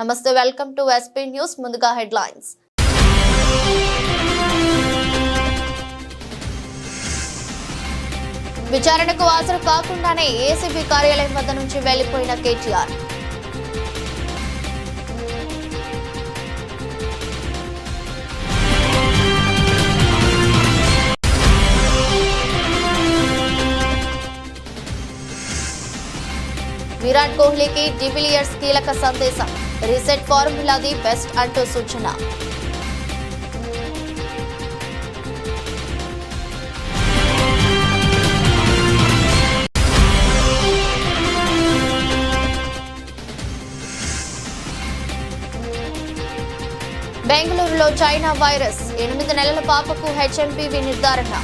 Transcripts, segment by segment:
నమస్తే, welcome to SP news. ముందుగా headlines. విచారణకు హాజరు కాకుండానే ఏసీబీ కార్యాలయం వద్ద నుంచి వెళ్లిపోయిన కేటీఆర్. విరాట్ కోహ్లీకి డివిలియర్స్ కీలక సందేశం. రీసెట్ ఫార్ములాది బెస్ట్ అంటూ సూచన. బెంగళూరులో చైనా వైరస్, 8 నెలల పాపకు హెచ్ఎంపీవీ నిర్ధారణ.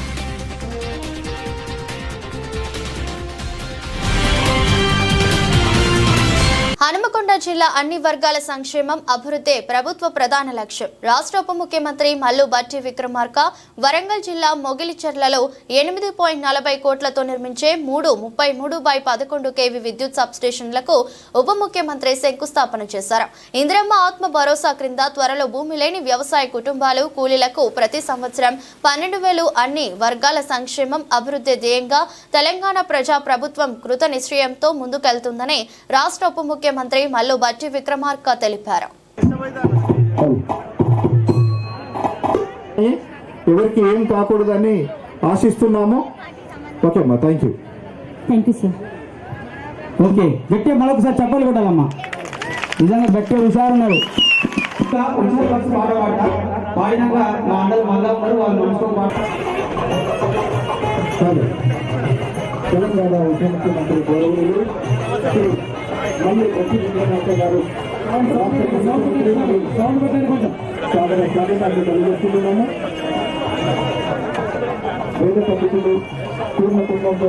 హనుమకొండ జిల్లా అన్ని వర్గాల సంక్షేమం, అభివృద్ధి ప్రభుత్వ ప్రధాన లక్ష్యం. రాష్ట్ర ఉప ముఖ్యమంత్రి మల్లు భట్టి విక్రమార్క వరంగల్ జిల్లా మొగిలిచర్లలో 8.40 కోట్లతో నిర్మించే 33/11 kV విద్యుత్ సబ్స్టేషన్లకు ఉప ముఖ్యమంత్రి శంకుస్థాపన చేశారు. ఇందిరమ్మ ఆత్మ భరోసా క్రింద త్వరలో భూమి లేని వ్యవసాయ కుటుంబాలు, కూలీలకు ప్రతి సంవత్సరం 12,000 అన్ని వర్గాల సంక్షేమం, అభివృద్ధి ధ్యేయంగా తెలంగాణ ప్రజా ప్రభుత్వం కృత నిశ్చయంతో ముందుకెళ్తుందని రాష్ట్ర ఉప ముఖ్యమంత్రి మల్లు భట్టి విక్రమార్క తెలిపారు. ఎవరికి ఏం కాకూడదని ఆశిస్తున్నాము. ఓకే అమ్మా, థ్యాంక్ యూ సార్. ఓకే, గట్టిగా మరొకసారి చెప్పాలి కొట్టాలమ్మా. నిజంగా గట్టి హుషారున్నారు. తెలంగాణ ఉప ముఖ్యమంత్రి గౌరవులు మల్లు భట్టి విక్రమార్క గారు సాధన స్వాగతాన్ని తెలియజేస్తున్నాము. వేద పండితులు పూర్ణ కుటుంబంతో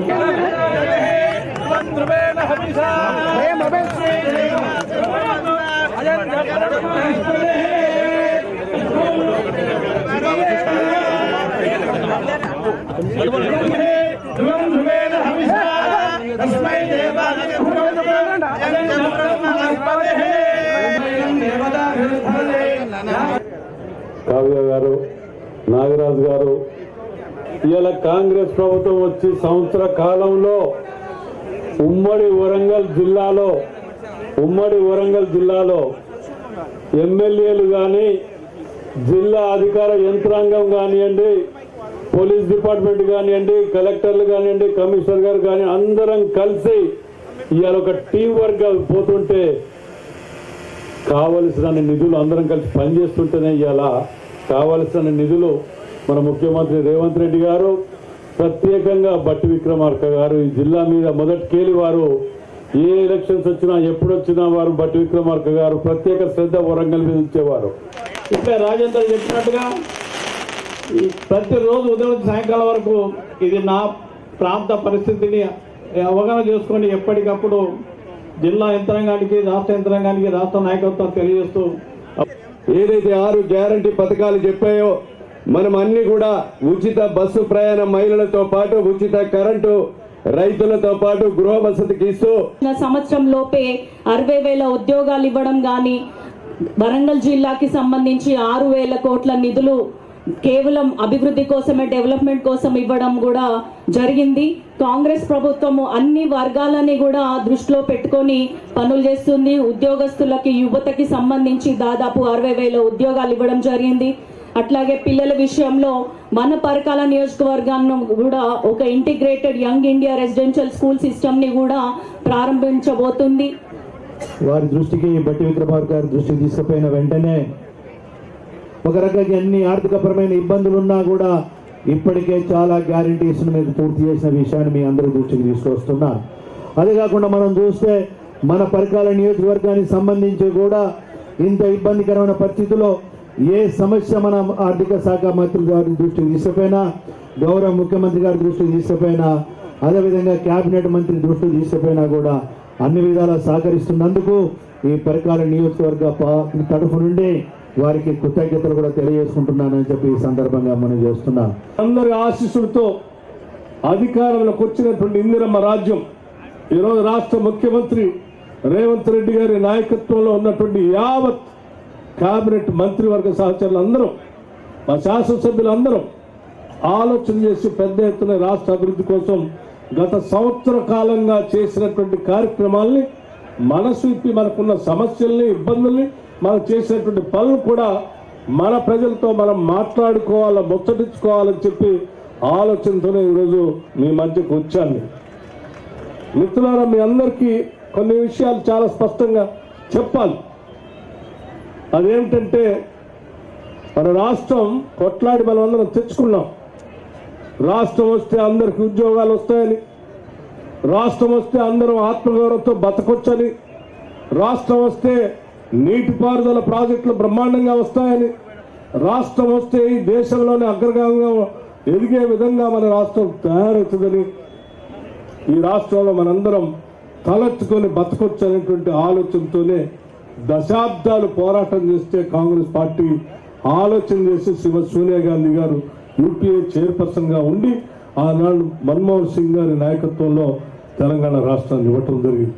కావ్య గారు, నాగరాజు గారు, ఇలా కాంగ్రెస్ ప్రభుత్వం వచ్చి సంవత్సర కాలంలో ఉమ్మడి వరంగల్ జిల్లాలో ఎమ్మెల్యేలు కానీ, జిల్లా అధికార యంత్రాంగం కానివ్వండి, పోలీస్ డిపార్ట్మెంట్ కానివ్వండి, కలెక్టర్లు కానివ్వండి, కమిషనర్ గారు కానీ అందరం కలిసి ఇవాళ ఒక టీం వర్క్ పోతుంటే కావలసిన నిధులు అందరం కలిసి పనిచేస్తుంటేనే ఇవాళ కావలసిన నిధులు మన ముఖ్యమంత్రి రేవంత్ రెడ్డి గారు, ప్రత్యేకంగా భట్టి విక్రమార్క గారు ఈ జిల్లా మీద మొదటికేలి వారు ఏ ఎలక్షన్స్ వచ్చినా ఎప్పుడు వచ్చినా వారు భట్టి విక్రమార్క గారు ప్రత్యేక శ్రద్ధ వరంగల్ మీద ఉంచేవారు. ఇట్లా రాజేంద్ర చెప్పినట్టుగా ప్రతిరోజు ఉదయం సాయంకాలం వరకు ఇది నా ప్రాంత పరిస్థితిని అవగాహన చేసుకొని ఎప్పటికప్పుడు జిల్లా యంత్రాంగానికి, రాష్ట్ర యంత్రాంగానికి, రాష్ట్ర నాయకత్వం తెలియజేస్తూ ఏదైతే 6 గ్యారంటీ పథకాలు చెప్పాయో మనం అన్ని కూడా ఉచిత బస్సు ప్రయాణం మహిళలతో పాటు ఉచిత కరెంటు రైతులతో పాటు గృహ వసతికి ఇస్తూ సంవత్సరం లోపే 60,000 ఉద్యోగాలు ఇవ్వడం గాని, వరంగల్ జిల్లాకి సంబంధించి 6,000 కోట్ల నిధులు కేవలం అభివృద్ధి కోసమే, డెవలప్మెంట్ కోసం ఇవ్వడం కూడా జరిగింది. కాంగ్రెస్ ప్రభుత్వము అన్ని వర్గాలని కూడా దృష్టిలో పెట్టుకొని పనులు చేస్తుంది. ఉద్యోగస్తులకి, యువతకి సంబంధించి దాదాపు 60,000 ఉద్యోగాలు ఇవ్వడం జరిగింది. అట్లాగే పిల్లల విషయంలో మన పరకాల నియోజకవర్గాన్ని కూడా ఒక integrated young India residential school system ని కూడా ప్రారంభించబోతుంది. వారి దృష్టికి, భట్టి విక్రమార్క గారి దృష్టికి తీసుకుపోయిన వెంటనే ఒక రకంగా ఎన్ని ఆర్థికపరమైన ఇబ్బందులున్నా కూడా ఇప్పటికే చాలా గ్యారంటీస్ మీరు పూర్తి చేసిన విషయాన్ని మీ అందరూ దృష్టికి తీసుకొస్తున్నారు. అదే కాకుండా మనం చూస్తే మన పరకాల నియోజకవర్గానికి సంబంధించి కూడా ఇంత ఇబ్బందికరమైన పరిస్థితుల్లో ఏ సమస్య మన ఆర్థిక శాఖ మంత్రి గారి దృష్టికి తీసుకుపోయినా, గౌరవ ముఖ్యమంత్రి గారి దృష్టికి తీసుకుపోయినా, అదేవిధంగా కేబినెట్ మంత్రి దృష్టికి తీసుకుపోయినా కూడా అన్ని విధాలా సహకరిస్తున్నందుకు ఈ పరకాల నియోజకవర్గ తరఫు నుండి వారికి కృతజ్ఞతలు కూడా తెలియజేసుకుంటున్నానని చెప్పి ఈ సందర్భంగా మనం చేస్తున్నాం. అందరి ఆశీస్సులతో అధికారంలోకి వచ్చినటువంటి ఇందిరమ్మ రాజ్యం ఈరోజు రాష్ట్ర ముఖ్యమంత్రి రేవంత్ రెడ్డి గారి నాయకత్వంలో ఉన్నటువంటి యావత్ కేబినెట్ మంత్రివర్గ సహచరులు అందరం, మా శాసనసభ్యులందరం ఆలోచన చేసి పెద్ద ఎత్తున రాష్ట్ర అభివృద్ధి కోసం గత సంవత్సర కాలంగా చేసినటువంటి కార్యక్రమాల్ని మనసు ఇప్పి మనకున్న సమస్యల్ని, ఇబ్బందుల్ని, మనం చేసినటువంటి పనులు కూడా మన ప్రజలతో మనం మాట్లాడుకోవాలా, ముచ్చటించుకోవాలని చెప్పి ఆలోచనతోనే ఈరోజు మీ మధ్యకు వచ్చాను. మిత్రులారా, మీ అందరికీ కొన్ని విషయాలు చాలా స్పష్టంగా చెప్పాలి. అదేమిటంటే, మన రాష్ట్రం కొట్లాడి మనం అందరం తెచ్చుకున్నాం. రాష్ట్రం వస్తే అందరికి ఉద్యోగాలు వస్తాయని, రాష్ట్రం వస్తే అందరం ఆత్మగౌరవంతో బతకొచ్చని, రాష్ట్రం వస్తే నీటిపారుదల ప్రాజెక్టులు బ్రహ్మాండంగా వస్తాయని, రాష్ట్రం వస్తే ఈ దేశంలోనే అగ్రగామంగా ఎదిగే విధంగా మన రాష్ట్రం తయారవుతుందని, ఈ రాష్ట్రంలో మనందరం తలెత్తుకొని బతకొచ్చు అనేటువంటి ఆలోచనతోనే దశాబ్దాలు పోరాటం చేస్తే కాంగ్రెస్ పార్టీ ఆలోచన చేసి సోనియా గాంధీ గారు యూపీఏ చైర్పర్సన్ గా ఉండి ఆనాడు మన్మోహన్ సింగ్ గారి నాయకత్వంలో తెలంగాణ రాష్ట్రాన్ని ఇవ్వటం జరిగింది.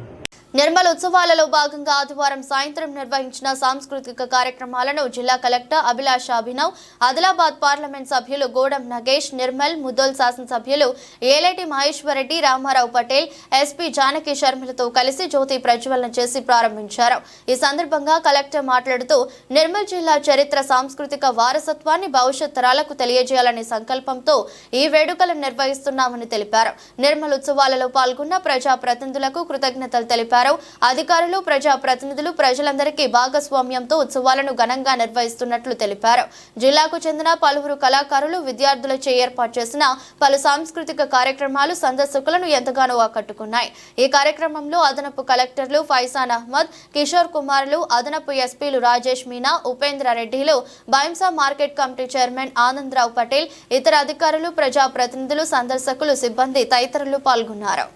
నిర్మల్ ఉత్సవాలలో భాగంగా ఆదివారం సాయంత్రం నిర్వహించిన సాంస్కృతిక కార్యక్రమాలను జిల్లా కలెక్టర్ అభిలాష అభినవ్, ఆదిలాబాద్ పార్లమెంట్ సభ్యులు గోడం నగేష్, నిర్మల్ ముదోల్ శాసనసభ్యులు ఏలేటి మహేశ్వరరెడ్డి, రామారావు పటేల్, ఎస్పీ జానకి శర్మలతో కలిసి జ్యోతి ప్రజ్వలన చేసి ప్రారంభించారు. ఈ సందర్భంగా కలెక్టర్ మాట్లాడుతూ నిర్మల్ జిల్లా చరిత్ర, సాంస్కృతిక వారసత్వాన్ని భవిష్యత్ తరాలకు తెలియజేయాలనే సంకల్పంతో ఈ వేడుకలను నిర్వహిస్తున్నామని తెలిపారు. నిర్మల్ ఉత్సవాలలో పాల్గొన్న ప్రజా ప్రతినిధులకు కృతజ్ఞతలు తెలిపారు. అధికారులు, ప్రజా ప్రతినిధులు ప్రజలందరికీ భాగస్వామ్యంతో ఉత్సవాలను ఘనంగా నిర్వహిస్తున్నట్లు తెలిపారు. జిల్లాకు చెందిన పలువురు కళాకారులు, విద్యార్థులచే ఏర్పాటు చేసిన పలు సాంస్కృతిక కార్యక్రమాలు సందర్శకులను ఎంతగానో ఆకట్టుకున్నాయి. ఈ కార్యక్రమంలో అదనపు కలెక్టర్లు ఫైసాన్ అహ్మద్, కిషోర్ కుమార్లు, అదనపు ఎస్పీలు రాజేష్ మీనా, ఉపేంద్ర రెడ్డిలు, Bhainsa market committee chairman Anandarao Patel, ఇతర అధికారులు, ప్రజా ప్రతినిధులు, సందర్శకులు, సిబ్బంది తదితరులు పాల్గొన్నారు.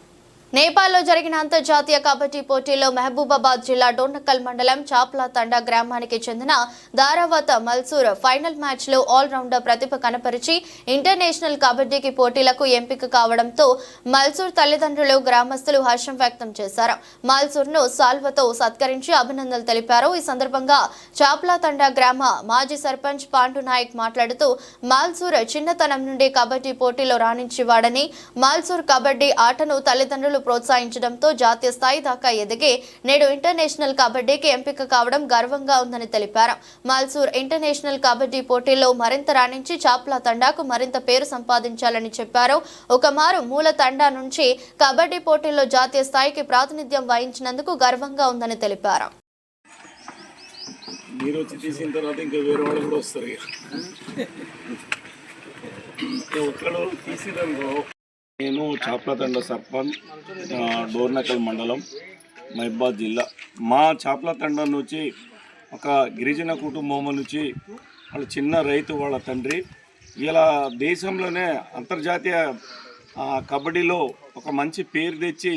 నేపాల్లో జరిగిన అంతర్జాతీయ కబడ్డీ పోటీల్లో మహబూబాబాద్ జిల్లా డోర్నకల్ మండలం చాప్లా తండా గ్రామానికి చెందిన దారావత్ మల్సూర్ ఫైనల్ మ్యాచ్ లో ఆల్రౌండర్ ప్రతిభ కనపరిచి ఇంటర్నేషనల్ కబడ్డీకి పోటీలకు ఎంపిక కావడంతో మల్సూర్ తల్లిదండ్రులు, గ్రామస్తులు హర్షం వ్యక్తం చేశారు. మల్సూర్ ను సాల్వతో సత్కరించి అభినందనలు తెలిపారు. ఈ సందర్భంగా చాప్లా తండా గ్రామ మాజీ సర్పంచ్ పాండు నాయక్ మాట్లాడుతూ, మల్సూర్ చిన్నతనం నుండి కబడ్డీ పోటీలో రాణించేవాడని, మల్సూర్ కబడ్డీ ఆటను తల్లిదండ్రులు ప్రోత్సహించడంతో జాతీయ స్థాయి దాకా ఎదిగి నేడు ఇంటర్నేషనల్ కబడ్డీకి ఎంపిక కావడం గర్వంగా ఉందని తెలిపారు. మల్సూర్ ఇంటర్నేషనల్ కబడ్డీ పోటీల్లో మరింత రాణించి చాప్లా తండాకు మరింత పేరు సంపాదించాలని చెప్పారు. ఒకమారు మూల తండా నుంచి కబడ్డీ పోటీల్లో జాతీయ స్థాయికి ప్రాతినిధ్యం వహించినందుకు గర్వంగా ఉందని తెలిపారు. నేను చాప్లాతండ సర్పంచ్, డోర్నకల్ మండలం, మహబూబాబాద్ జిల్లా. మా చాప్లాతండ నుంచి ఒక గిరిజన కుటుంబం నుంచి వాళ్ళ చిన్న రైతు, వాళ్ళ తండ్రి ఇలా దేశంలోనే అంతర్జాతీయ కబడ్డీలో ఒక మంచి పేరు తెచ్చి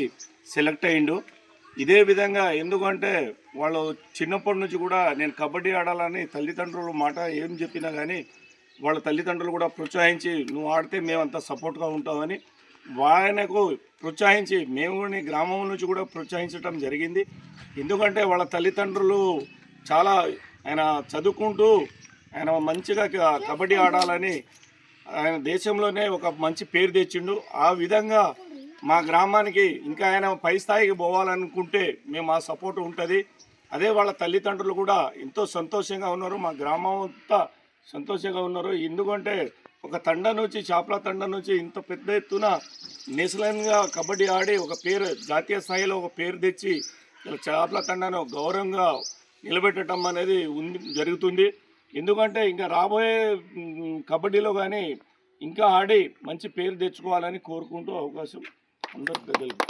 సెలెక్ట్ అయ్యిండు. ఇదే విధంగా ఎందుకంటే వాళ్ళు చిన్నప్పటి నుంచి కూడా నేను కబడ్డీ ఆడాలని తల్లిదండ్రుల మాట ఏం చెప్పినా కానీ వాళ్ళ తల్లిదండ్రులు కూడా ప్రోత్సహించి, నువ్వు ఆడితే మేమంతా సపోర్ట్గా ఉంటామని ఆయనకు ప్రోత్సహించి మేము గ్రామం నుంచి కూడా ప్రోత్సహించడం జరిగింది. ఎందుకంటే వాళ్ళ తల్లిదండ్రులు చాలా ఆయన చదువుకుంటూ ఆయన మంచిగా కబడ్డీ ఆడాలని ఆయన దేశంలోనే ఒక మంచి పేరు తెచ్చిండు. ఆ విధంగా మా గ్రామానికి ఇంకా ఆయన పై స్థాయికి పోవాలనుకుంటే మేము ఆ సపోర్ట్ ఉంటుంది. అదే వాళ్ళ తల్లిదండ్రులు కూడా ఎంతో సంతోషంగా ఉన్నారు, మా గ్రామం అంతా సంతోషంగా ఉన్నారు. ఎందుకంటే ఒక తండ నుంచి, చాప్లా తండ నుంచి ఇంత పెద్ద ఎత్తున నేషనల్గా కబడ్డీ ఆడి ఒక పేరు, జాతీయ స్థాయిలో ఒక పేరు తెచ్చి చాప్లా తండను గౌరవంగా నిలబెట్టడం అనేది జరుగుతుంది. ఎందుకంటే ఇంకా రాబోయే కబడ్డీలో కానీ ఇంకా ఆడి మంచి పేరు తెచ్చుకోవాలని కోరుకుంటూ అవకాశం అందరూ ప్రజలకు.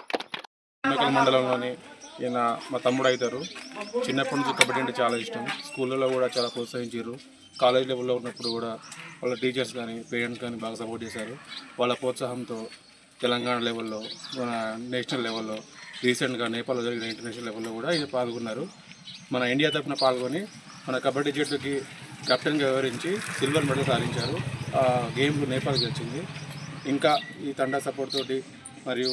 మండలంలోని ఈయన మా తమ్ముడు అవుతారు. చిన్నప్పటి నుంచి కబడ్డీ అంటే చాలా ఇష్టం. స్కూళ్ళలో కూడా చాలా ప్రోత్సహించారు. కాలేజ్ లెవెల్లో ఉన్నప్పుడు కూడా వాళ్ళ టీచర్స్ కానీ పేరెంట్స్ కానీ బాగా సపోర్ట్ చేశారు. వాళ్ళ ప్రోత్సాహంతో తెలంగాణ లెవెల్లో, మన నేషనల్ లెవెల్లో, రీసెంట్గా నేపాల్లో జరిగిన ఇంటర్నేషనల్ లెవెల్లో కూడా ఇది పాల్గొన్నారు. మన ఇండియా తరఫున పాల్గొని మన కబడ్డీ జట్టుకి కెప్టెన్గా వివరించి సిల్వర్ మెడల్ సాధించారు. ఆ గేమ్ నేపాల్ గెలిచింది. ఇంకా ఈ తండా సపోర్ట్ తోటి మరియు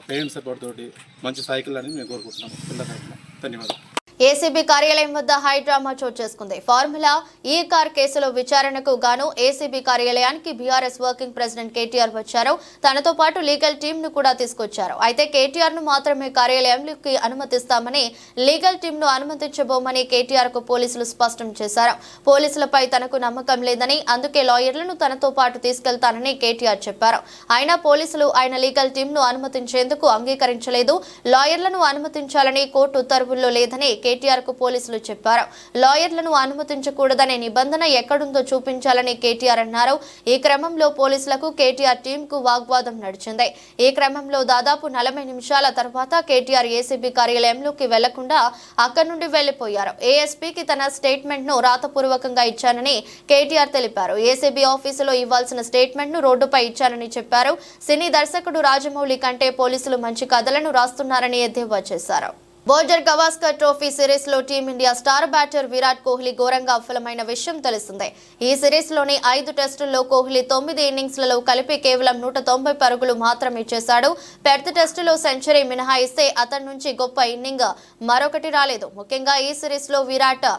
పేరెంట్స్ సపోర్ట్ తోటి మంచి సైకిల్ అని మేము కోరుకుంటున్నాం పిల్లలకి. ధన్యవాదాలు. ఏసీబీ కార్యాలయం వద్ద హైడ్రామా చోటు చేసుకుంది. ఫార్ములా ఈ కార్ కేసులో విచారణకు గాను ఏసీబీ కార్యాలయానికి బీఆర్ఎస్ వర్కింగ్ ప్రెసిడెంట్ కేటీఆర్ వచ్చారు. తనతో పాటు లీగల్ టీమ్ ను కూడా తీసుకొచ్చారు. అయితే కేటీఆర్ ను మాత్రమే కార్యాలయంలోకి అనుమతిస్తామని, లీగల్ టీమ్ ను అనుమతించబోమని కేటీఆర్ కు పోలీసులు స్పష్టం చేశారు. పోలీసులపై తనకు నమ్మకం లేదని, అందుకే లాయర్లను తనతో పాటు తీసుకెళ్తానని కేటీఆర్ చెప్పారు. అయినా పోలీసులు ఆయన లీగల్ టీమ్ ను అనుమతించేందుకు అంగీకరించలేదు. లాయర్లను అనుమతించాలని కోర్టు ఉత్తర్వుల్లో లేదని కేటీఆర్ కు పోలీసులు చెప్పారు. లాయర్లను అనుమతించకూడదనే నిబంధన ఎక్కడుందో చూపించాలని కేటీఆర్ అన్నారు. ఈ క్రమంలో పోలీసులకు కేటీఆర్ టీం కు వాగ్వాదం నడిచింది. ఈ క్రమంలో దాదాపు 40 నిమిషాల తర్వాత కేటీఆర్ ఏసీబీ కార్యాలయంలోకి వెళ్లకుండా అక్కడి నుండి వెళ్లిపోయారు. ఏఎస్పీకి తన స్టేట్మెంట్ ను రాతపూర్వకంగా ఇచ్చానని కేటీఆర్ తెలిపారు. ఏసీబీ ఆఫీసులో ఇవ్వాల్సిన స్టేట్మెంట్ ను రోడ్డుపై ఇచ్చానని చెప్పారు. సినీ దర్శకుడు రాజమౌళి కంటే పోలీసులు మంచి కథలను రాస్తున్నారని ఎద్దేవా చేశారు. బోర్డర్ గవాస్కర్ ట్రోఫీ సిరీస్ లో team India star batter Virat Kohli ఘోరంగా విఫలమైన విషయం తెలిసిందే. ఈ సిరీస్ లోని 5 టెస్టుల్లో కోహ్లీ 9 ఇన్నింగ్స్లలో కలిపి కేవలం 190 పరుగులు మాత్రమే చేశాడు. పెర్త్ టెస్టులో సెంచరీ మినహాయిస్తే అతని నుంచి గొప్ప ఇన్నింగ్ మరొకటి రాలేదు. ముఖ్యంగా ఈ సిరీస్ లో విరాట్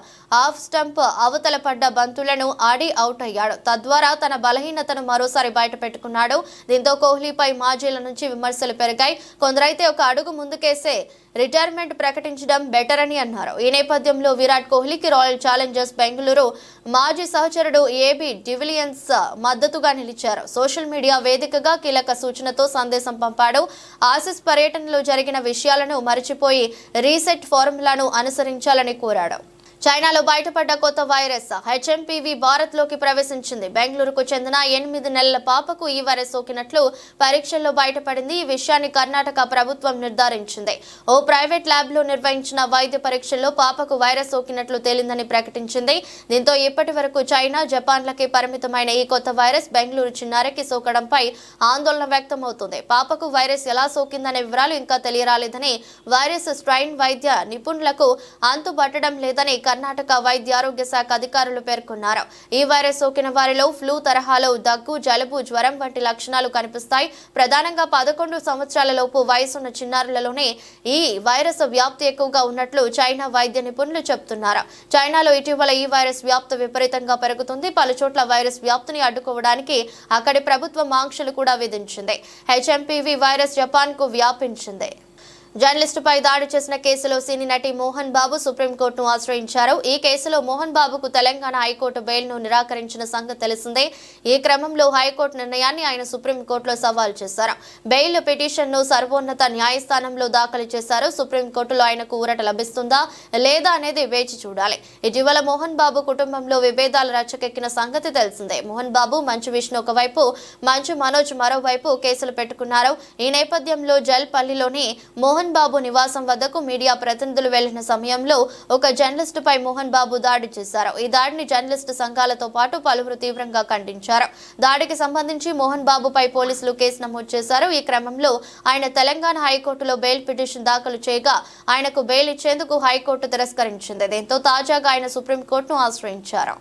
ఆఫ్ స్టంప్ అవతల పడ్డ బంతులను ఆడి అవుట్ అయ్యాడు. తద్వారా తన బలహీనతను మరోసారి బయట పెట్టుకున్నాడు. దీంతో కోహ్లీపై మాజీల నుంచి విమర్శలు పెరిగాయి. కొందరైతే ఒక అడుగు ముందుకేసే రిటైర్మెంట్ ప్రకటించడం బెటర్ అని అన్నారు. ఈ నేపథ్యంలో విరాట్ కోహ్లీకి రాయల్ ఛాలెంజర్స్ బెంగళూరు మాజీ సహచరుడు ఏబీ డివిలియన్స్ మద్దతుగా నిలిచారు. సోషల్ మీడియా వేదికగా కీలక సూచనతో సందేశం పంపాడు. ఆసీస్ పర్యటనలో జరిగిన విషయాలను మరిచిపోయి రీసెట్ ఫార్ములాను అనుసరించాలని కోరాడు. చైనాలో బయటపడ్డ కొత్త వైరస్ హెచ్ఎంపీవీ భారత్ లోకి ప్రవేశించింది. బెంగళూరుకు చెందిన 8 నెలల పాపకు ఈ వైరస్ సోకినట్లు పరీక్షల్లో బయటపడింది. ఈ విషయాన్ని కర్ణాటక ప్రభుత్వం నిర్ధారించింది. ఓ ప్రైవేట్ ల్యాబ్ లో నిర్వహించిన వైద్య పరీక్షల్లో పాపకు వైరస్ సోకినట్లు తేలిందని ప్రకటించింది. దీంతో ఇప్పటి వరకు చైనా, జపాన్లకి పరిమితమైన ఈ కొత్త వైరస్ బెంగళూరు చిన్నారికి సోకడంపై ఆందోళన వ్యక్తమవుతుంది. పాపకు వైరస్ ఎలా సోకిందనే వివరాలు ఇంకా తెలియరాలేదని, వైరస్ స్ట్రెయిన్ వైద్య నిపుణులకు అంతుబట్టడం లేదని కర్ణాటక వైద్య ఆరోగ్య శాఖ అధికారులు పేర్కొన్నారు. ఈ వైరస్ సోకిన వారిలో ఫ్లూ తరహాలో దగ్గు, జలుబు, జ్వరం వంటి లక్షణాలు కనిపిస్తాయి. ప్రధానంగా 11 సంవత్సరాల లోపు వయసున్న చిన్నారులలోనే ఈ వైరస్ వ్యాప్తి ఎక్కువగా ఉన్నట్లు చైనా వైద్య నిపుణులు చెబుతున్నారు. చైనాలో ఇటీవల ఈ వైరస్ వ్యాప్తి విపరీతంగా పెరుగుతుంది. పలుచోట్ల వైరస్ వ్యాప్తిని అడ్డుకోవడానికి అక్కడి ప్రభుత్వం ఆంక్షలు కూడా విధించింది. హెచ్ఎంపీవీ వైరస్ జపాన్ కు వ్యాపించింది. జర్నలిస్టుపై దాడి చేసిన కేసులో సినీ నటి మోహన్ బాబు సుప్రీంకోర్టును ఆశ్రయించారు. ఈ కేసులో మోహన్ బాబుకు తెలంగాణ హైకోర్టు బెయిల్ను నిరాకరించిన సంగతి తెలిసిందే. ఈ క్రమంలో హైకోర్టు నిర్ణయాన్ని ఆయన సుప్రీంకోర్టులో సవాల్ చేశారు. బెయిల్ పిటిషన్ను సర్వోన్నత న్యాయస్థానంలో దాఖలు చేశారు. సుప్రీంకోర్టులో ఆయనకు ఊరట లభిస్తుందా లేదా అనేది వేచి చూడాలి. ఇటీవల మోహన్ బాబు కుటుంబంలో విభేదాలు రచ్చకెక్కిన సంగతి తెలిసిందే. మోహన్ బాబు, మంచు విష్ణు ఒకవైపు, మంచు మనోజ్ మరోవైపు కేసులు పెట్టుకున్నారు. ఈ నేపథ్యంలో జల్పల్లిలోని మోహన్ బాబు నివాసం వద్దకు మీడియా ప్రతినిధులు వెళ్లిన సమయంలో ఒక జర్నలిస్టుపై మోహన్ బాబు దాడి చేశారు. ఈ దాడిని జర్నలిస్టు సంఘాలతో పాటు పలువురు తీవ్రంగా ఖండించారు. దాడికి సంబంధించి మోహన్ బాబుపై పోలీసులు కేసు నమోదు చేశారు. ఈ క్రమంలో ఆయన తెలంగాణ హైకోర్టులో బెయిల్ పిటిషన్ దాఖలు చేయగా ఆయనకు బెయిల్ ఇచ్చేందుకు హైకోర్టు తిరస్కరించింది. దీంతో తాజాగా ఆయన సుప్రీంకోర్టును ఆశ్రయించారు.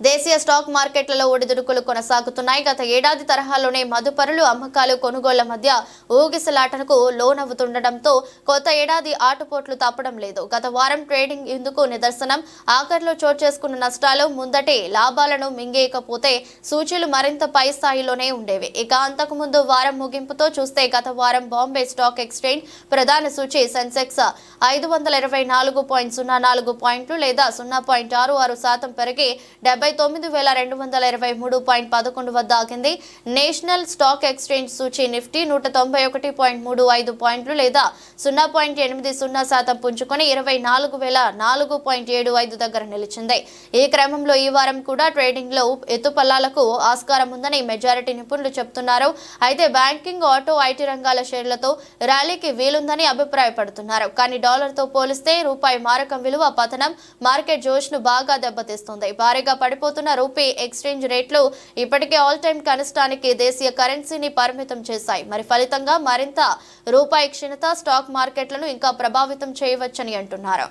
దేశీయ స్టాక్ మార్కెట్లలో ఒడిదుడుకులు కొనసాగుతున్నాయి. గత ఏడాది తరహాలోనే మదుపరులు అమ్మకాలు, కొనుగోళ్ల మధ్య ఊగిసలాటకు లోనవుతుండటంతో కొత్త ఏడాది ఆటుపోట్లు తప్పడం లేదు. గత వారం ట్రేడింగ్ ఇందుకు నిదర్శనం. ఆఖరిలో చోటు చేసుకున్న నష్టాలు ముందటి లాభాలను మింగేయకపోతే సూచీలు మరింత పై స్థాయిలోనే ఉండేవి. ఇక అంతకుముందు వారం ముగింపుతో చూస్తే గత వారం బాంబే స్టాక్ ఎక్స్చేంజ్ ప్రధాన సూచీ సెన్సెక్స్ 524.04 పాయింట్లు లేదా 0.66% పెరిగి 79,223.11 వద్ద ఆగింది. నేషనల్ స్టాక్ ఎక్స్చేంజ్ సూచీ నిఫ్టీ 191.35 పాయింట్లు లేదా 0.80% పుంజుకొని 24,004.75 దగ్గర నిలిచింది. ఈ క్రమంలో ఈ వారం కూడా ట్రేడింగ్ లో ఎత్తుపల్లాలకు ఆస్కారం ఉందని మెజారిటీ నిపుణులు చెబుతున్నారు. అయితే బ్యాంకింగ్, ఆటో, ఐటీ రంగాల షేర్లతో ర్యాలీకి వీలుందని అభిప్రాయపడుతున్నారు. కానీ డాలర్తో పోలిస్తే రూపాయి మారకం విలువ పతనం మార్కెట్ జోష్ను బాగా దెబ్బతీస్తుంది. భారీగా పడిపోతున్న రూపీ ఎక్స్చేంజ్ రేట్లు ఇప్పటికే ఆల్ టైమ్ కనిష్టానికి దేశీయ కరెన్సీని పరిమితం చేశాయి. మరి ఫలితంగా మరింత రూపాయి క్షీణత స్టాక్ మార్కెట్లను ఇంకా ప్రభావితం చేయవచ్చని అంటున్నారు.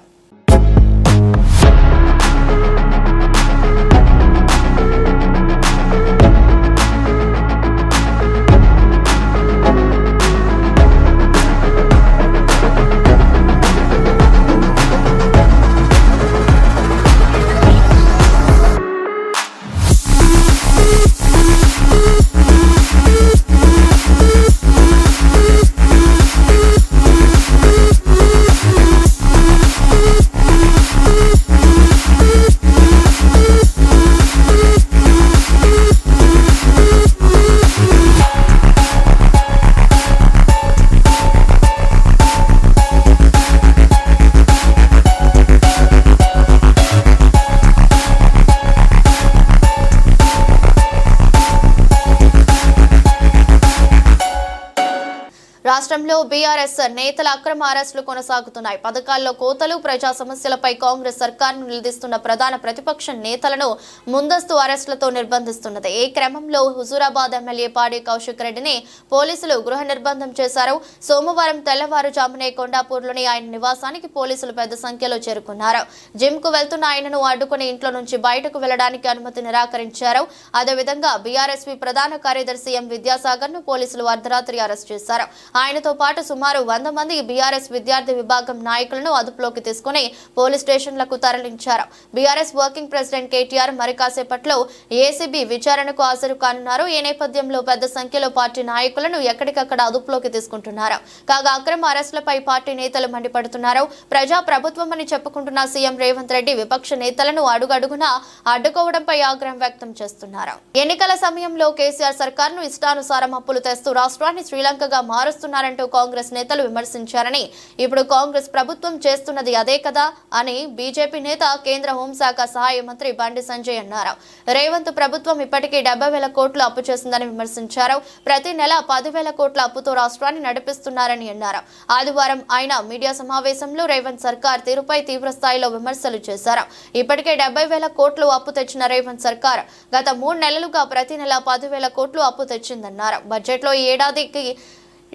రాష్ట్రంలో బీఆర్ఎస్ నేతల అక్రమ అరెస్టులు కొనసాగుతున్నాయి. పథకాల్లో కోతలు, ప్రజా సమస్యలపై కాంగ్రెస్ సర్కార్ను నిలదీస్తున్న ప్రధాన ప్రతిపక్ష నేతలను ముందస్తు అరెస్టులతో నిర్బంధిస్తున్నది. ఈ క్రమంలో హుజూరాబాద్ ఎమ్మెల్యే పాడి కౌశిక్ రెడ్డిని పోలీసులు గృహ నిర్బంధం చేశారు. సోమవారం తెల్లవారుజామునే కొండాపూర్లోని ఆయన నివాసానికి పోలీసులు పెద్ద సంఖ్యలో చేరుకున్నారు. జిమ్ కు వెళ్తున్న ఆయనను అడ్డుకుని ఇంట్లో నుంచి బయటకు వెళ్లడానికి అనుమతి నిరాకరించారు. అదేవిధంగా బీఆర్ఎస్పీ ప్రధాన కార్యదర్శి ఎం విద్యాసాగర్ ను పోలీసులు అర్ధరాత్రి అరెస్ట్ చేశారు. ఆయనతో పాటు సుమారు 100 మంది బీఆర్ఎస్ విద్యార్థి విభాగం నాయకులను అదుపులోకి తీసుకుని పోలీస్ స్టేషన్లకు తరలించారు. బీఆర్ఎస్ వర్కింగ్ ప్రెసిడెంట్ కేటీఆర్ మరి కాసేపట్లో ఏసీబీ విచారణకు హాజరు కానున్నారు. ఈ నేపథ్యంలో పెద్ద సంఖ్యలో పార్టీ నాయకులను ఎక్కడికక్కడ అదుపులోకి తీసుకుంటున్నారు. కాగా అక్రమ అరెస్టులపై పార్టీ నేతలు మండిపడుతున్నారు. ప్రజా ప్రభుత్వం అని చెప్పుకుంటున్న సీఎం రేవంత్ రెడ్డి విపక్ష నేతలను అడుగడుగునా అడ్డుకోవడంపై ఆగ్రహం వ్యక్తం చేస్తున్నారు. ఎన్నికల సమయంలో కేసీఆర్ సర్కార్ను ఇష్టానుసారం అప్పులు తెస్తూ రాష్ట్రాన్ని శ్రీలంకగా మారుస్తున్నారంటూ కాంగ్రెస్ నేతలు విమర్శించారని, ఇప్పుడు కాంగ్రెస్ ప్రభుత్వం చేస్తున్నది అదే కదా అని బీజేపీ నేత కేంద్ర హోంశాఖ సహాయ మంత్రి బండి సంజయ్ అన్నారు. రేవంత్ ప్రభుత్వం ఇప్పటికీ 70,000 కోట్లు అప్పు చేసిందని విమర్శించారు. ప్రతి నెల 10,000 కోట్ల అప్పుతో రాష్ట్రాన్ని నడిపిస్తున్నారని అన్నారు. ఆదివారం ఆయన మీడియా సమావేశంలో రేవంత్ సర్కార్ తీరుపై తీవ్ర స్థాయిలో విమర్శలు చేశారు. ఇప్పటికే 70,000 కోట్లు అప్పు తెచ్చిన రేవంత్ సర్కార్ గత 3 నెలలుగా ప్రతి నెల 10,000 కోట్లు అప్పు తెచ్చిందన్నారు. బడ్జెట్లో ఈ ఏడాదికి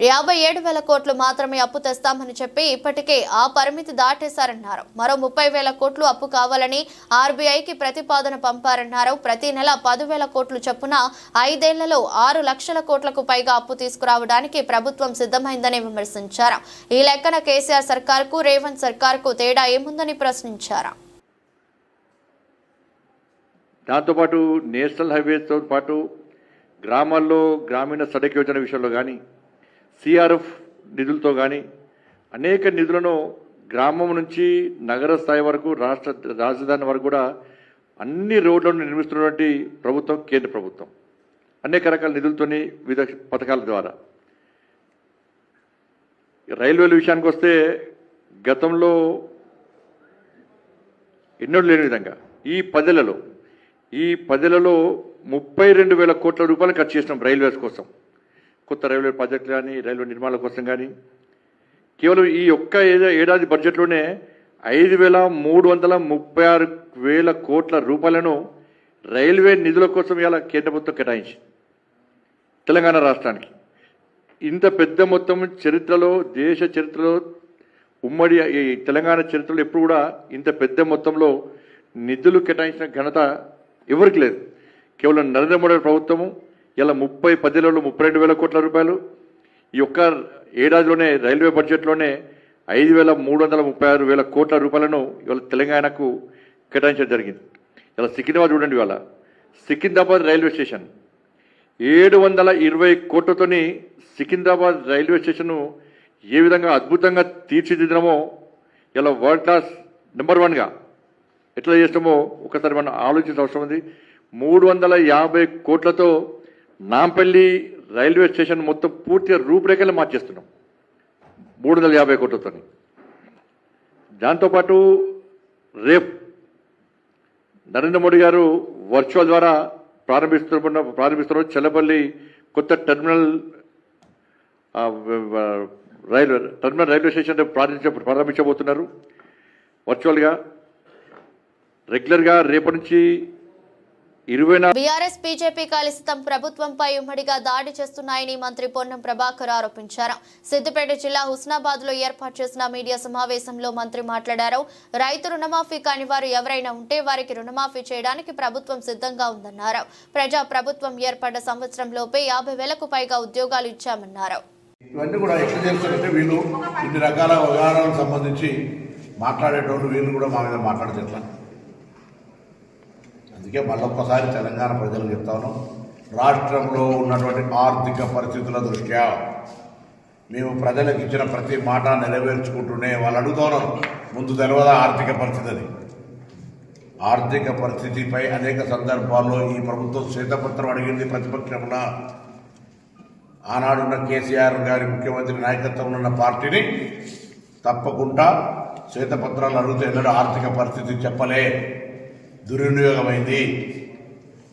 57,000 కోట్లు మాత్రమే అప్పు తెస్తామని చెప్పి ఇప్పటికే ఆ పరిమితి దాటేశారన్నారు. మరో 30,000 కోట్లు అప్పు కావాలని ఆర్బీఐకి ప్రతిపాదన పంపారన్నారు. ప్రతి నెల 10,000 కోట్లు చొప్పున 5 ఏళ్లలో 6 లక్షల కోట్లకు పైగా అప్పు తీసుకురావడానికి ప్రభుత్వం సిద్ధమైందని విమర్శించారు. ఈ లెక్కన కేసీఆర్ సర్కార్కు రేవంత్ సర్కార్కు తేడా ఏముందని ప్రశ్నించారు. దాంతోపాటు నేషనల్ హైవేస్తో పాటు గ్రామాల్లో గ్రామీణ సడక్ యోజన విషయంలో కానీ, సిఆర్ఎఫ్ నిధులతో కానీ అనేక నిధులను గ్రామం నుంచి నగర స్థాయి వరకు రాజధాని వరకు కూడా అన్ని రోడ్లను నిర్మిస్తున్నటువంటి ప్రభుత్వం కేంద్ర ప్రభుత్వం. అనేక రకాల నిధులతోని వివిధ పథకాల ద్వారా. రైల్వేల విషయానికి వస్తే గతంలో ఎన్నడూ లేని విధంగా ఈ 10 ఏళ్లలో 32,000 కోట్ల రూపాయలు ఖర్చు చేసినాం రైల్వేస్ కోసం. కొత్త రైల్వే ప్రాజెక్టులు కానీ, రైల్వే నిర్మాణాల కోసం కానీ. కేవలం ఈ ఒక్క ఏడాది బడ్జెట్లోనే 5,336,000 కోట్ల రూపాయలను రైల్వే నిధుల కోసం ఇలా కేంద్ర ప్రభుత్వం కేటాయించి తెలంగాణ రాష్ట్రానికి. ఇంత పెద్ద మొత్తం చరిత్రలో, దేశ చరిత్రలో, ఉమ్మడి ఈ తెలంగాణ చరిత్రలో ఎప్పుడు కూడా ఇంత పెద్ద మొత్తంలో నిధులు కేటాయించిన ఘనత ఎవరికి లేదు. కేవలం నరేంద్ర మోడీ ప్రభుత్వము ఇలా 10 ఏళ్లలో 32,000 కోట్ల రూపాయలు, ఈ ఒక్క ఏడాదిలోనే రైల్వే బడ్జెట్లోనే 5,336,000 కోట్ల రూపాయలను ఇవాళ తెలంగాణకు కేటాయించడం జరిగింది. ఇలా సికింద్రాబాద్ చూడండి, ఇవాళ సికింద్రాబాద్ రైల్వే స్టేషన్ 720 కోట్లతోని సికింద్రాబాద్ రైల్వే స్టేషన్ను ఏ విధంగా అద్భుతంగా తీర్చిదిద్దామో, ఇలా వరల్డ్ క్లాస్ నెంబర్ 1గా ఎట్లా చేస్తామో ఒకసారి మనం ఆలోచించిన అవసరం ఉంది. 350 కోట్లతో నాంపల్లి రైల్వే స్టేషన్ మొత్తం పూర్తిగా రూపురేఖలు మార్చేస్తున్నాం 350 కోట్లతో. దాంతోపాటు రేపు నరేంద్ర మోడీ గారు వర్చువల్ ద్వారా ప్రారంభిస్తున్న చెల్లపల్లి కొత్త టెర్మినల్ రైల్వే స్టేషన్ ప్రారంభించబోతున్నారు. వర్చువల్గా రెగ్యులర్గా రేపటి నుంచి 24 బీఆర్ఎస్ బీజేపీ కలిసి తమ ప్రభుత్వంపై ఉమ్మడిగా దాడి చేస్తున్నాయని మంత్రి పొన్నం ప్రభాకర్ ఆరోపించారు. సిద్దిపేట జిల్లా హుస్నాబాద్ లో ఏర్పాటు చేసిన మీడియా సమావేశంలో మంత్రి మాట్లాడారు. రైతు రుణమాఫీ కాని వారు ఎవరైనా ఉంటే వారికి రుణమాఫీ చేయడానికి ప్రభుత్వం సిద్ధంగా ఉందన్నారు. ప్రజా ప్రభుత్వం ఏర్పడ్డ సంవత్సరంలోపే 50,000కు పైగా ఉద్యోగాలు ఇచ్చామన్నారు. ఇవన్నీ కూడా ఎట్లా చేస్తారంటే వీళ్ళు ఇన్ని రకాల వ్యవహారాలకు సంబంధించి మాట్లాడేటోళ్ళు వీళ్ళు కూడా మా మీద మాట్లాడితే ఎట్లా? అందుకే మళ్ళొక్కసారి తెలంగాణ ప్రజలకు చెప్తాను, రాష్ట్రంలో ఉన్నటువంటి ఆర్థిక పరిస్థితుల దృష్ట్యా మేము ప్రజలకు ఇచ్చిన ప్రతి మాట నెరవేర్చుకుంటూనే వాళ్ళు అడుగుతున్నారు. ముందు తెలియదా ఆర్థిక పరిస్థితి అని? ఆర్థిక పరిస్థితిపై అనేక సందర్భాల్లో ఈ ప్రభుత్వం శ్వేతపత్రం అడిగింది. ప్రతిపక్షంలో ఆనాడున్న కేసీఆర్ గారి ముఖ్యమంత్రి నాయకత్వంలో ఉన్న పార్టీని తప్పకుండా శ్వేతపత్రాలు అడిగితే ఎన్నడూ ఆర్థిక పరిస్థితి చెప్పలే. దుర్వినియోగమైంది,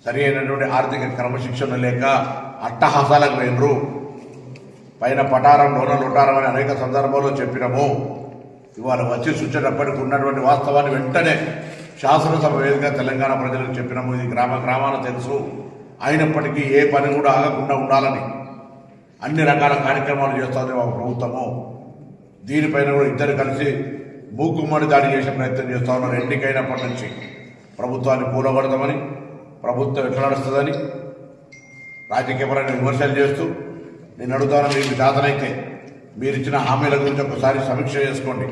సరి అయినటువంటి ఆర్థిక క్రమశిక్షణ లేక అట్టహాసాలకు పోయినరు. పైన పటారం లోన లొటారం అని అనేక సందర్భాల్లో చెప్పినాము. ఇవాళ వచ్చి చూసేటప్పటికి ఉన్నటువంటి వాస్తవాన్ని వెంటనే శాసనసభ వేదికగా తెలంగాణ ప్రజలకు చెప్పినాము. ఇది గ్రామాన తెలుసు. అయినప్పటికీ ఏ పని కూడా ఆగకుండా ఉండాలని అన్ని రకాల కార్యక్రమాలు చేస్తుంది మా ప్రభుత్వము. దీనిపైన కూడా ఇద్దరు కలిసి మూకుమ్మడి దాడి చేసే ప్రయత్నం చేస్తూ ఉన్నారు. ఎన్నికైనప్పటి నుంచి ప్రభుత్వాన్ని కూలగొడదామని, ప్రభుత్వం ఎట్లా నడుస్తుందని రాజకీయపరమైన విమర్శలు చేస్తూ, నేను అడుగుతాను, మీకు చేతనైతే మీరు ఇచ్చిన హామీల గురించి ఒకసారి సమీక్ష చేసుకోండి.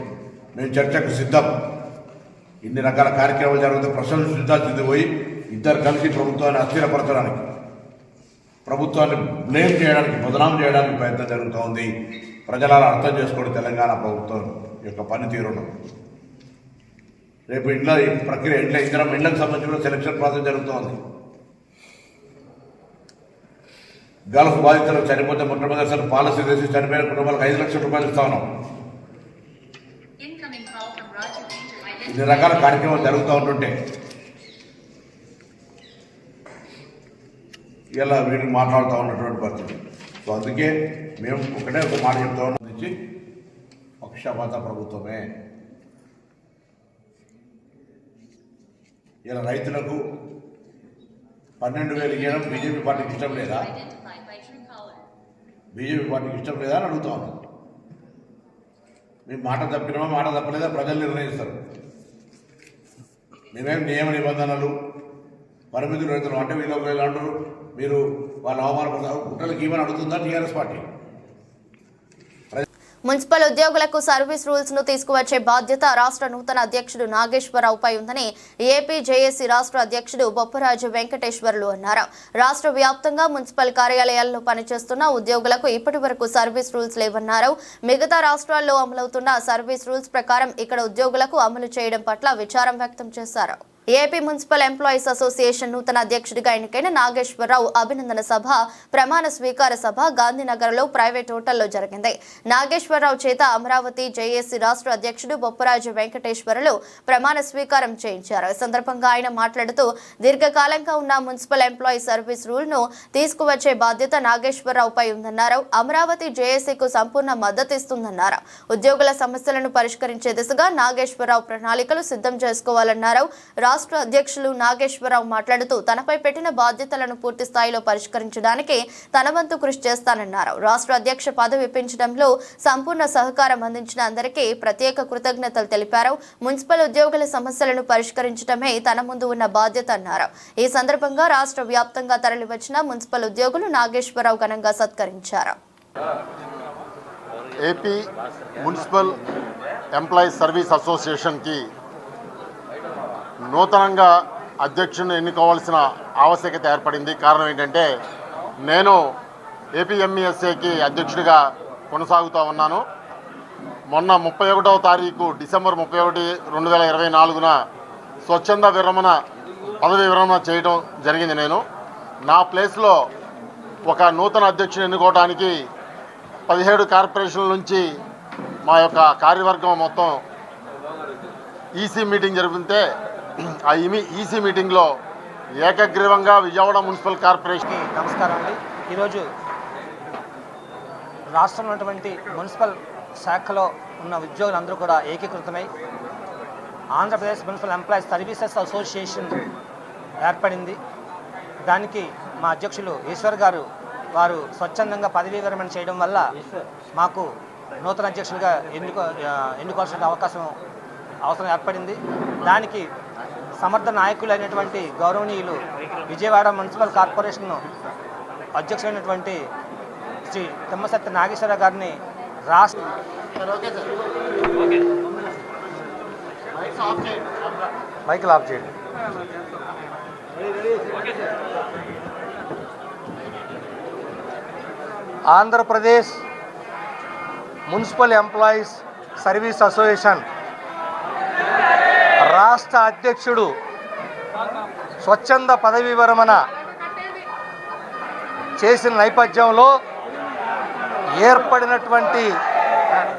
మేము చర్చకు సిద్ధం. ఇన్ని రకాల కార్యక్రమాలు జరుగుతూ ప్రశ్నలు సిద్ధాంతి పోయి ఇద్దరు కలిసి ప్రభుత్వాన్ని అస్థిరపరచడానికి, ప్రభుత్వాన్ని బ్లేమ్ చేయడానికి, బదనాం చేయడానికి ప్రయత్నం జరుగుతూ ఉంది. ప్రజలను అర్థం చేసుకోండి తెలంగాణ ప్రభుత్వం యొక్క పనితీరును. రేపు ఇంట్లో ఈ ప్రక్రియ ఇళ్ళకు సంబంధించిన సెలక్షన్ ప్రాసెస్ జరుగుతోంది. గల్ఫ్ బాధితులు చనిపోతే మొట్టమొదటిసారి పాలసీ చేసి చనిపోయిన కుటుంబాలకు 5 లక్షల రూపాయలు ఇస్తా ఉన్నాం. ఇన్ని రకాల కార్యక్రమాలు జరుగుతూ ఉంటుంటే ఇలా వీటికి మాట్లాడుతూ ఉన్నటువంటి పరిస్థితి. సో అందుకే మేము ఒక మాట చెప్తా ఉన్నాం, పక్షపాత ప్రభుత్వమే. ఇలా రైతులకు 12,000 ఇవ్వడం బీజేపీ పార్టీకి ఇష్టం లేదా? బీజేపీ పార్టీకి ఇష్టం లేదా అని అడుగుతా ఉన్నాం. మేము మాట తప్పినామా మాట తప్పలేదా ప్రజలు నిర్ణయిస్తారు. మేమేం నియమ నిబంధనలు పరిమితులు రైతులు అంటే వీళ్ళు ఇలా అంటారు, మీరు వాళ్ళ అవమానపడతారు, కుట్రలకు ఏమని అడుగుతుందా టీఆర్ఎస్ పార్టీ? మున్సిపల్ ఉద్యోగులకు సర్వీస్ రూల్స్ ను తీసుకువచ్చే బాధ్యత రాష్ట్ర నూతన అధ్యక్షుడు నాగేశ్వరరావుపై ఉందని ఏపీ జేఏసీ రాష్ట్ర అధ్యక్షుడు బొప్పరాజు వెంకటేశ్వర్లు అన్నారు. రాష్ట్ర వ్యాప్తంగా మున్సిపల్ కార్యాలయాల్లో పనిచేస్తున్న ఉద్యోగులకు ఇప్పటి వరకు సర్వీస్ రూల్స్ లేవన్నారు. మిగతా రాష్ట్రాల్లో అమలవుతున్న సర్వీస్ రూల్స్ ప్రకారం ఇక్కడ ఉద్యోగులకు అమలు చేయడం పట్ల విచారం వ్యక్తం చేశారు. ఏపీ మున్సిపల్ ఎంప్లాయీస్ అసోసియేషన్ నూతన అధ్యక్షుడిగా ఎన్నికైన నాగేశ్వరరావు అభినందన సభ, ప్రమాణ స్వీకార సభ గాంధీనగర్లో ప్రైవేట్ హోటల్లో జరిగింది. నాగేశ్వరరావు చేత అమరావతి జేఏసీ రాష్ట్ర అధ్యక్షుడు బొప్పరాజు వెంకటేశ్వర్లు ప్రమాణ స్వీకారం చేయించారు. ఈ సందర్భంగా ఆయన మాట్లాడుతూ దీర్ఘకాలంగా ఉన్న మున్సిపల్ ఎంప్లాయీ సర్వీస్ రూల్ ను తీసుకువచ్చే బాధ్యత నాగేశ్వరరావుపై ఉందన్నారు. అమరావతి జేఏసీకు సంపూర్ణ మద్దతు ఇస్తుందన్నారు. ఉద్యోగుల సమస్యలను పరిష్కరించే దిశగా నాగేశ్వరరావు ప్రణాళికలు సిద్ధం చేసుకోవాలన్నారు. రాష్ట్ర అధ్యక్షులు నాగేశ్వరరావు మాట్లాడుతూ తనపై పెట్టిన బాధ్యతలను పూర్తి స్థాయిలో పరిష్కరించడానికి తన వంతు కృషి చేస్తానన్నారు. రాష్ట్ర అధ్యక్ష పదవి ఇప్పించడంలో సంపూర్ణ సహకారం అందించిన అందరికీ ప్రత్యేక కృతజ్ఞతలు తెలిపారు. మున్సిపల్ ఉద్యోగుల సమస్యలను పరిష్కరించడమే తన ముందు ఉన్న బాధ్యత అన్నారు. ఈ సందర్భంగా రాష్ట్ర వ్యాప్తంగా తరలివచ్చిన మున్సిపల్ ఉద్యోగులు నాగేశ్వరరావు ఘనంగా సత్కరించారు. ఏపీ మున్సిపల్ ఎంప్లాయీస్ సర్వీస్ అసోసియేషన్కి నూతనంగా అధ్యక్షుడిని ఎన్నుకోవాల్సిన ఆవశ్యకత ఏర్పడింది. కారణం ఏంటంటే నేను ఏపీఎంఈఎస్ఏకి అధ్యక్షుడిగా కొనసాగుతూ ఉన్నాను. మొన్న 31వ తారీఖు డిసెంబర్ 31, 2024 స్వచ్ఛంద పదవి విరమణ చేయడం జరిగింది. నేను నా ప్లేస్లో ఒక నూతన అధ్యక్షుడిని ఎన్నుకోవడానికి 17 కార్పొరేషన్ల నుంచి మా యొక్క కార్యవర్గం మొత్తం ఈసీ మీటింగ్ జరుగుతుంటే ఆ ఈసీ మీటింగ్లో ఏకగ్రీవంగా విజయవాడ మున్సిపల్ కార్పొరేషన్కి నమస్కారం అండి. ఈరోజు రాష్ట్రంలో ఉన్నటువంటి మున్సిపల్ శాఖలో ఉన్న ఉద్యోగులందరూ కూడా ఏకీకృతమై Andhra Pradesh municipal employees services association ఏర్పడింది. దానికి మా అధ్యక్షులు ఈశ్వర్ గారు వారు స్వచ్ఛందంగా పదవీ విరమణ చేయడం వల్ల మాకు నూతన అధ్యక్షులుగా ఎన్నుకోవాల్సిన అవసరం ఏర్పడింది. దానికి సమర్థ నాయకులైనటువంటి గౌరవనీయులు విజయవాడ మున్సిపల్ కార్పొరేషన్ అధ్యక్షులైనటువంటి శ్రీ తిమ్మసత్య నాగేశ్వరరావు గారిని రాష్ట్ర మైకులు ఆఫ్ చేయండి. Andhra Pradesh municipal employees service association రాష్ట్ర అధ్యక్షుడు స్వచ్ఛంద పదవీ విరమణ చేసిన నేపథ్యంలో ఏర్పడినటువంటి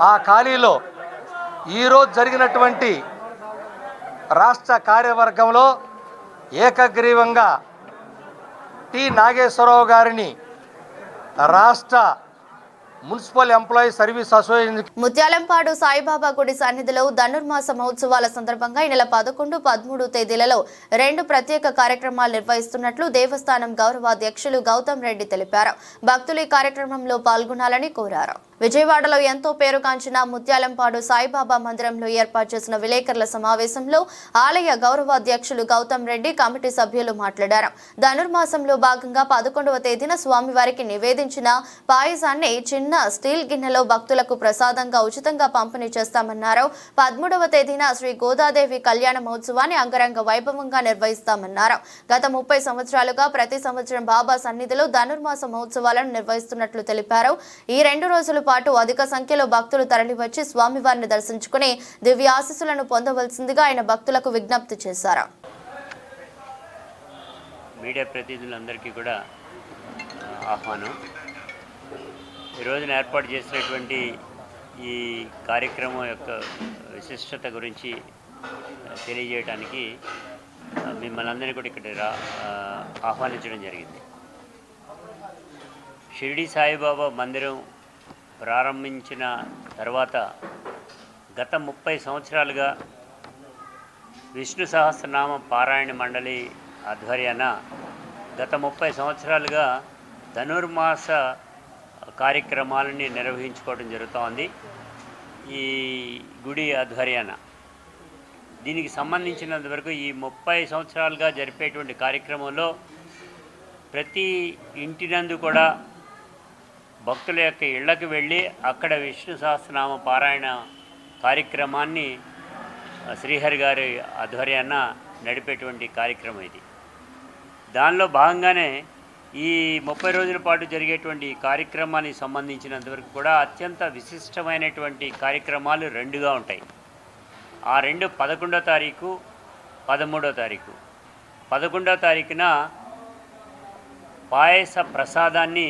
ఆ ఖాళీలో ఈరోజు జరిగినటువంటి రాష్ట్ర కార్యవర్గంలో ఏకగ్రీవంగా టి నాగేశ్వరరావు గారిని రాష్ట్ర municipal employee service association. Mutyalampadu Saibaba గుడి సన్నిధిలో ధనుర్మాస మహోత్సవాల సందర్భంగా ఈ నెల 11, 13 తేదీలలో 2 ప్రత్యేక కార్యక్రమాలు నిర్వహిస్తున్నట్లు దేవస్థానం గౌరవాధ్యక్షులు గౌతమ్ రెడ్డి తెలిపారు. భక్తులు ఈ కార్యక్రమంలో పాల్గొనాలని కోరారు. విజయవాడలో ఎంతో పేరుగాంచిన ముత్యాలంపాడు సాయిబాబా మందిరంలో ఏర్పాటు చేసిన విలేకరుల సమావేశంలో ఆలయ గౌరవాధ్యక్షులు గౌతమ్ రెడ్డి కమిటీ సభ్యులు మాట్లాడారు. ధనుర్మాసంలో భాగంగా 11వ తేదీన స్వామివారికి నివేదించిన పాయసాన్ని చిన్న స్టీల్ గిన్నెలో భక్తులకు ప్రసాదంగా ఉచితంగా పంపిణీ చేస్తామన్నారు. 13వ తేదీన శ్రీ గోదాదేవి కళ్యాణ మహోత్సవాన్ని అంగరంగ వైభవంగా నిర్వహిస్తామన్నారు. గత 30 సంవత్సరాలుగా ప్రతి సంవత్సరం బాబా సన్నిధిలో ధనుర్మాస మహోత్సవాలను నిర్వహిస్తున్నట్లు తెలిపారు. ఈ 2 రోజుల పాటు అధిక సంఖ్యలో భక్తులు తరలివచ్చి స్వామివారిని దర్శించుకుని దివ్య ఆశీస్సులను పొందవలసిందిగా ఆయన భక్తులకు విజ్ఞప్తి చేశారు. మీడియా ప్రతినిధులందరికీ కూడా ఆహ్వానం. ఈ రోజున ఏర్పాటు చేసినటువంటి ఈ కార్యక్రమం యొక్క విశిష్టత గురించి తెలియజేయడానికి మిమ్మల్ని అందరినీ కూడా ఇక్కడ ఆహ్వానించడం జరిగింది. షిరిడి సాయిబాబా మందిరం ప్రారంభించిన తర్వాత గత 30 సంవత్సరాలుగా విష్ణు సహస్రనామ పారాయణ మండలి ఆధ్వర్యాన గత 30 సంవత్సరాలుగా ధనుర్మాస కార్యక్రమాలని నిర్వహించుకోవడం జరుగుతోంది ఈ గుడి ఆధ్వర్యాన. దీనికి సంబంధించినంతవరకు ఈ 30 సంవత్సరాలుగా జరిపేటువంటి కార్యక్రమంలో ప్రతి ఇంటినందు కూడా భక్తుల యొక్క ఇళ్లకు వెళ్ళి అక్కడ విష్ణు సహస్రనామ పారాయణ కార్యక్రమాన్ని శ్రీహరి గారి ఆధ్వర్యాన నడిపేటువంటి కార్యక్రమం ఇది. దానిలో భాగంగానే ఈ 30 రోజుల పాటు జరిగేటువంటి కార్యక్రమానికి సంబంధించినంతవరకు కూడా అత్యంత విశిష్టమైనటువంటి కార్యక్రమాలు 2గా ఉంటాయి. ఆ 2 11వ తారీఖు, 13వ తారీఖు. 11వ తారీఖున పాయస ప్రసాదాన్ని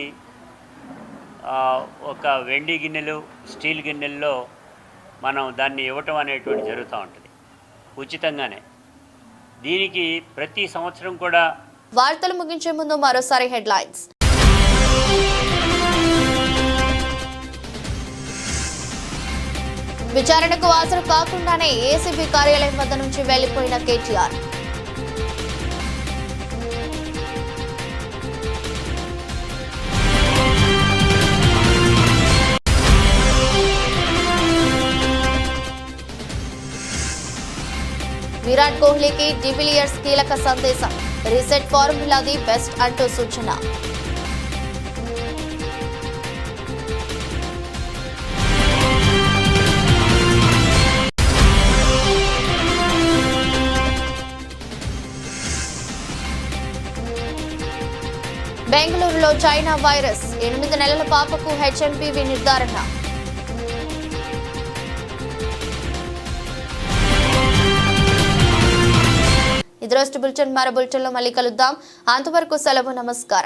ఒక వెండి గిన్నెలు, స్టీల్ గిన్నెల్లో మనం దాన్ని ఇవ్వటం అనేటువంటి జరుగుతూ ఉంటుంది ఉచితంగానే. దీనికి ప్రతి సంవత్సరం కూడా. వార్తలు ముగించే ముందు మరోసారి హెడ్లైన్స్. విచారణకు హాజరు కాకుండానే ఏసీబీ కార్యాలయం వద్ద నుంచి వెళ్లిపోయిన కేటీఆర్. విరాట్ కోహ్లీకి డివిలియర్స్ కీలక సందేశం. రీసెట్ ఫార్ములాది బెస్ట్ అంటూ సూచన. బెంగళూరులో చైనా వైరస్. 8 నెలల పాపకు హెచ్ఎంపీవీ నిర్ధారణ. ఇది రోజు బులెటిన్. మరో బులెటిన్లో మళ్ళీ కలుద్దాం. అంతవరకు సెలవు. నమస్కారం.